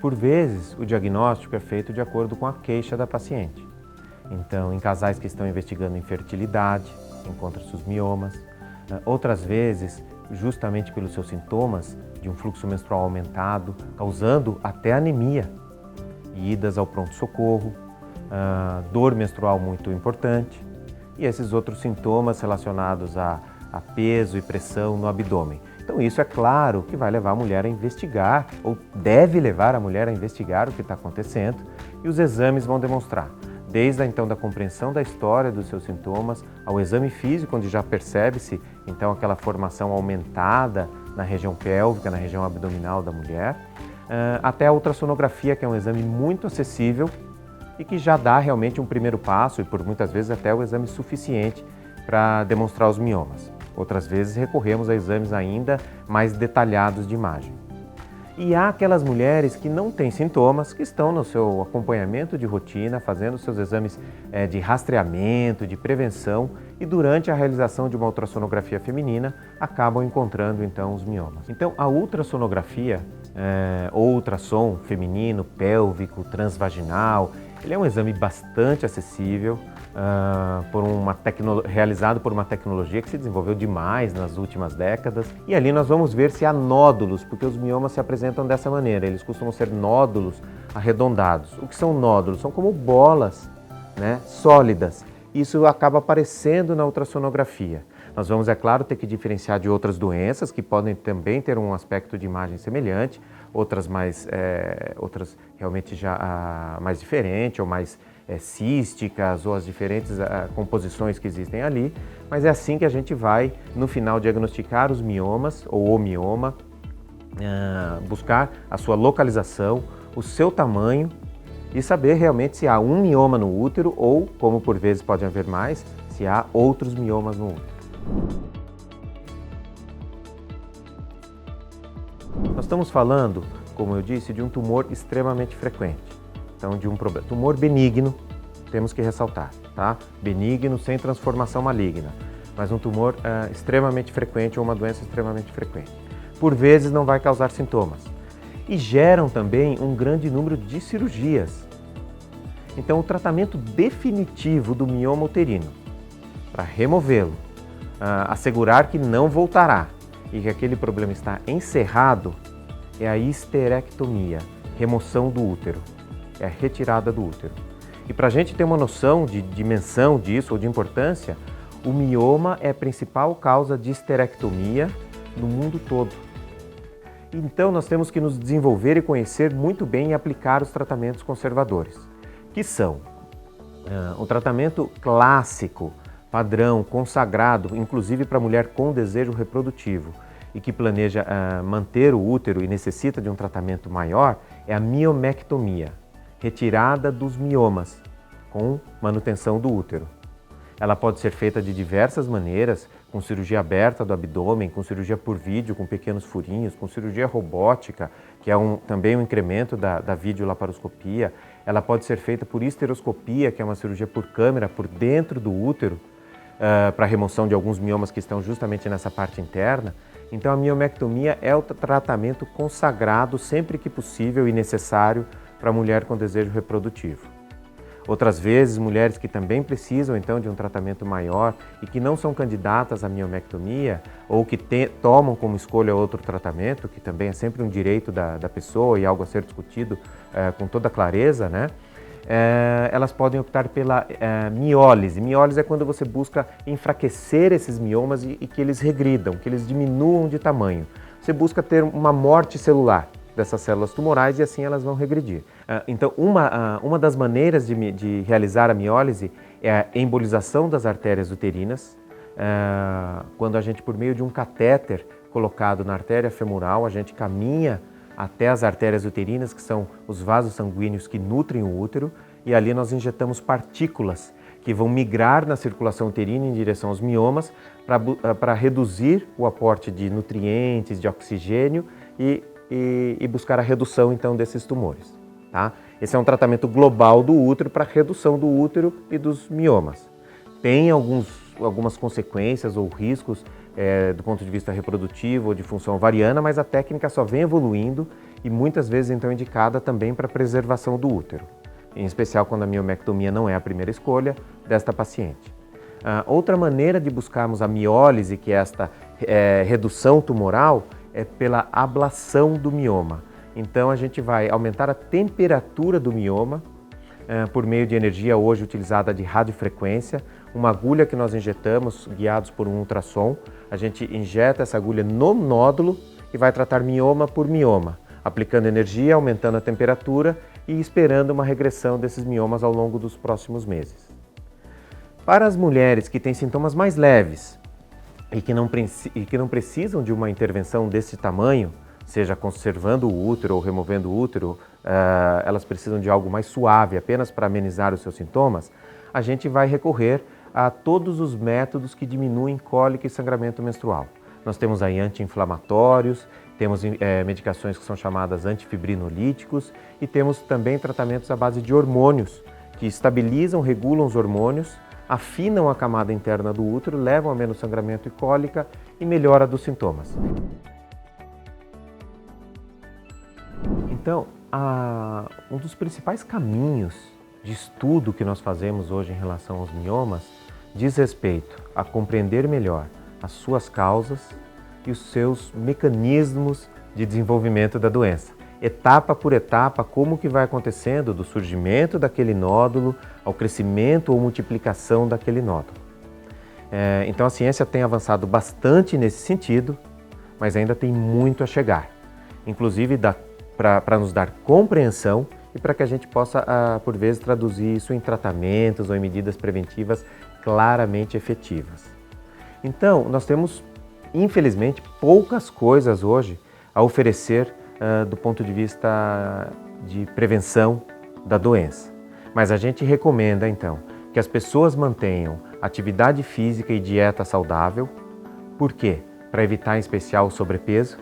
por vezes, o diagnóstico é feito de acordo com a queixa da paciente. Então, em casais que estão investigando infertilidade, encontra-se os miomas. Outras vezes, justamente pelos seus sintomas de um fluxo menstrual aumentado, causando até anemia, e idas ao pronto-socorro, dor menstrual muito importante e esses outros sintomas relacionados a peso e pressão no abdômen. Então isso é claro que vai levar a mulher a investigar, ou deve levar a mulher a investigar o que está acontecendo, e os exames vão demonstrar. Desde então da compreensão da história dos seus sintomas, ao exame físico, onde já percebe-se então aquela formação aumentada na região pélvica, na região abdominal da mulher, até a ultrassonografia, que é um exame muito acessível e que já dá realmente um primeiro passo e por muitas vezes até o exame suficiente para demonstrar os miomas. Outras vezes recorremos a exames ainda mais detalhados de imagem. E há aquelas mulheres que não têm sintomas, que estão no seu acompanhamento de rotina, fazendo seus exames de rastreamento, de prevenção, e durante a realização de uma ultrassonografia feminina acabam encontrando então os miomas. Então a ultrassonografia, ou ultrassom feminino, pélvico, transvaginal, ele é um exame bastante acessível, realizado por uma tecnologia que se desenvolveu demais nas últimas décadas. E ali nós vamos ver se há nódulos, porque os miomas se apresentam dessa maneira, eles costumam ser nódulos arredondados. O que são nódulos? São como bolas, né, sólidas. Isso acaba aparecendo na ultrassonografia. Nós vamos, é claro, ter que diferenciar de outras doenças que podem também ter um aspecto de imagem semelhante, outras realmente já mais diferentes ou mais císticas, ou as diferentes composições que existem ali, mas é assim que a gente vai, no final, diagnosticar os miomas ou o mioma, buscar a sua localização, o seu tamanho e saber realmente se há um mioma no útero ou, como por vezes pode haver mais, se há outros miomas no útero. Nós estamos falando, como eu disse, de um tumor extremamente frequente. Então, de um tumor benigno, temos que ressaltar, tá? Benigno sem transformação maligna, mas um tumor extremamente frequente ou uma doença extremamente frequente. Por vezes não vai causar sintomas e geram também um grande número de cirurgias. Então, o tratamento definitivo do mioma uterino, para removê-lo, assegurar que não voltará e que aquele problema está encerrado, é a histerectomia, remoção do útero, é a retirada do útero. E para a gente ter uma noção de dimensão disso ou de importância, o mioma é a principal causa de histerectomia no mundo todo. Então nós temos que nos desenvolver e conhecer muito bem e aplicar os tratamentos conservadores, que são o tratamento clássico, padrão, consagrado, inclusive para mulher com desejo reprodutivo e que planeja manter o útero e necessita de um tratamento maior, é a miomectomia, retirada dos miomas, com manutenção do útero. Ela pode ser feita de diversas maneiras, com cirurgia aberta do abdômen, com cirurgia por vídeo, com pequenos furinhos, com cirurgia robótica, que é também um incremento da videolaparoscopia. Ela pode ser feita por histeroscopia, que é uma cirurgia por câmera, por dentro do útero, para remoção de alguns miomas que estão justamente nessa parte interna. Então a miomectomia é o tratamento consagrado sempre que possível e necessário para a mulher com desejo reprodutivo. Outras vezes, mulheres que também precisam então de um tratamento maior e que não são candidatas à miomectomia ou que tomam como escolha outro tratamento, que também é sempre um direito da pessoa e algo a ser discutido com toda clareza, né? Elas podem optar pela miólise. Miólise é quando você busca enfraquecer esses miomas e que eles regridam, que eles diminuam de tamanho. Você busca ter uma morte celular dessas células tumorais e assim elas vão regredir. Então, uma das maneiras de realizar a miólise é a embolização das artérias uterinas, quando a gente, por meio de um catéter colocado na artéria femoral, a gente caminha até as artérias uterinas, que são os vasos sanguíneos que nutrem o útero, e ali nós injetamos partículas que vão migrar na circulação uterina em direção aos miomas para reduzir o aporte de nutrientes, de oxigênio e buscar a redução então desses tumores. Tá? Esse é um tratamento global do útero para redução do útero e dos miomas. Tem algumas consequências ou riscos do ponto de vista reprodutivo ou de função ovariana, mas a técnica só vem evoluindo e muitas vezes então indicada também para preservação do útero, em especial quando a miomectomia não é a primeira escolha desta paciente. Outra maneira de buscarmos a miólise, que é esta redução tumoral, é pela ablação do mioma. Então a gente vai aumentar a temperatura do mioma por meio de energia hoje utilizada de radiofrequência, uma agulha que nós injetamos guiados por um ultrassom. A gente injeta essa agulha no nódulo e vai tratar mioma por mioma, aplicando energia, aumentando a temperatura e esperando uma regressão desses miomas ao longo dos próximos meses. Para as mulheres que têm sintomas mais leves e que não precisam de uma intervenção desse tamanho, seja conservando o útero ou removendo o útero, elas precisam de algo mais suave, apenas para amenizar os seus sintomas, a gente vai recorrer a todos os métodos que diminuem cólica e sangramento menstrual. Nós temos aí anti-inflamatórios, temos medicações que são chamadas antifibrinolíticos e temos também tratamentos à base de hormônios que estabilizam, regulam os hormônios, afinam a camada interna do útero, levam a menos sangramento e cólica e melhora dos sintomas. Então, um dos principais caminhos de estudo que nós fazemos hoje em relação aos miomas diz respeito a compreender melhor as suas causas e os seus mecanismos de desenvolvimento da doença. Etapa por etapa, como que vai acontecendo do surgimento daquele nódulo ao crescimento ou multiplicação daquele nódulo. Então a ciência tem avançado bastante nesse sentido, mas ainda tem muito a chegar, inclusive para nos dar compreensão e para que a gente possa, por vezes, traduzir isso em tratamentos ou em medidas preventivas claramente efetivas. Então, nós temos, infelizmente, poucas coisas hoje a oferecer do ponto de vista de prevenção da doença. Mas a gente recomenda, então, que as pessoas mantenham atividade física e dieta saudável. Por quê? Para evitar, em especial, o sobrepeso,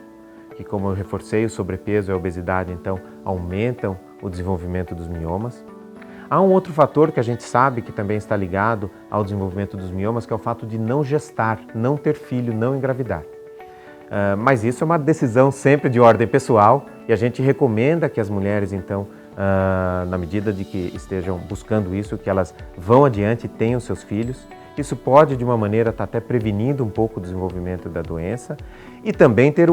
que, como eu reforcei, o sobrepeso e a obesidade, então, aumentam o desenvolvimento dos miomas. Há um outro fator que a gente sabe que também está ligado ao desenvolvimento dos miomas, que é o fato de não gestar, não ter filho, não engravidar. Mas isso é uma decisão sempre de ordem pessoal e a gente recomenda que as mulheres, então, na medida de que estejam buscando isso, que elas vão adiante e tenham seus filhos. Isso pode, de uma maneira, estar até prevenindo um pouco o desenvolvimento da doença e também ter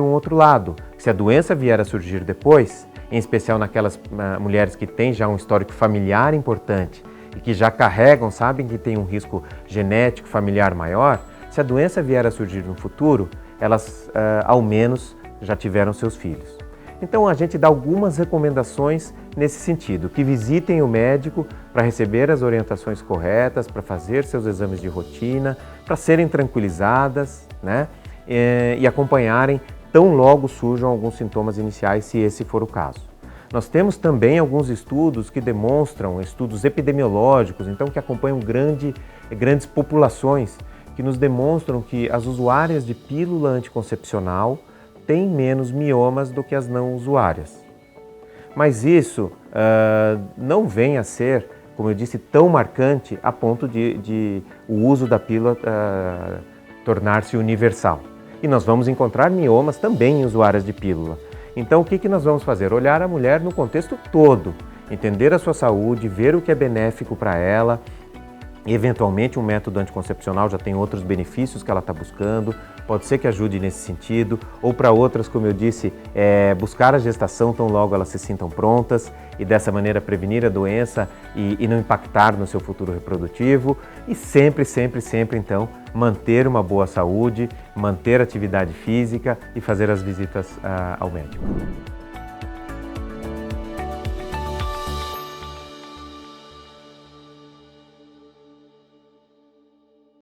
um outro lado. Se a doença vier a surgir depois, em especial naquelas mulheres que têm já um histórico familiar importante e que já carregam, sabem que tem um risco genético familiar maior, se a doença vier a surgir no futuro, elas ao menos já tiveram seus filhos. Então a gente dá algumas recomendações nesse sentido, que visitem o médico para receber as orientações corretas, para fazer seus exames de rotina, para serem tranquilizadas, né? E acompanharem tão logo surjam alguns sintomas iniciais, se esse for o caso. Nós temos também alguns estudos que demonstram, estudos epidemiológicos, então que acompanham grandes populações, que nos demonstram que as usuárias de pílula anticoncepcional têm menos miomas do que as não usuárias. Mas isso não vem a ser, como eu disse, tão marcante a ponto de o uso da pílula tornar-se universal. E nós vamos encontrar miomas também em usuárias de pílula. Então o que nós vamos fazer? Olhar a mulher no contexto todo, entender a sua saúde, ver o que é benéfico para ela. E, eventualmente, um método anticoncepcional já tem outros benefícios que ela está buscando, pode ser que ajude nesse sentido, ou para outras, como eu disse, buscar a gestação tão logo elas se sintam prontas e dessa maneira prevenir a doença e não impactar no seu futuro reprodutivo. E sempre, então, manter uma boa saúde, manter atividade física e fazer as visitas ao médico.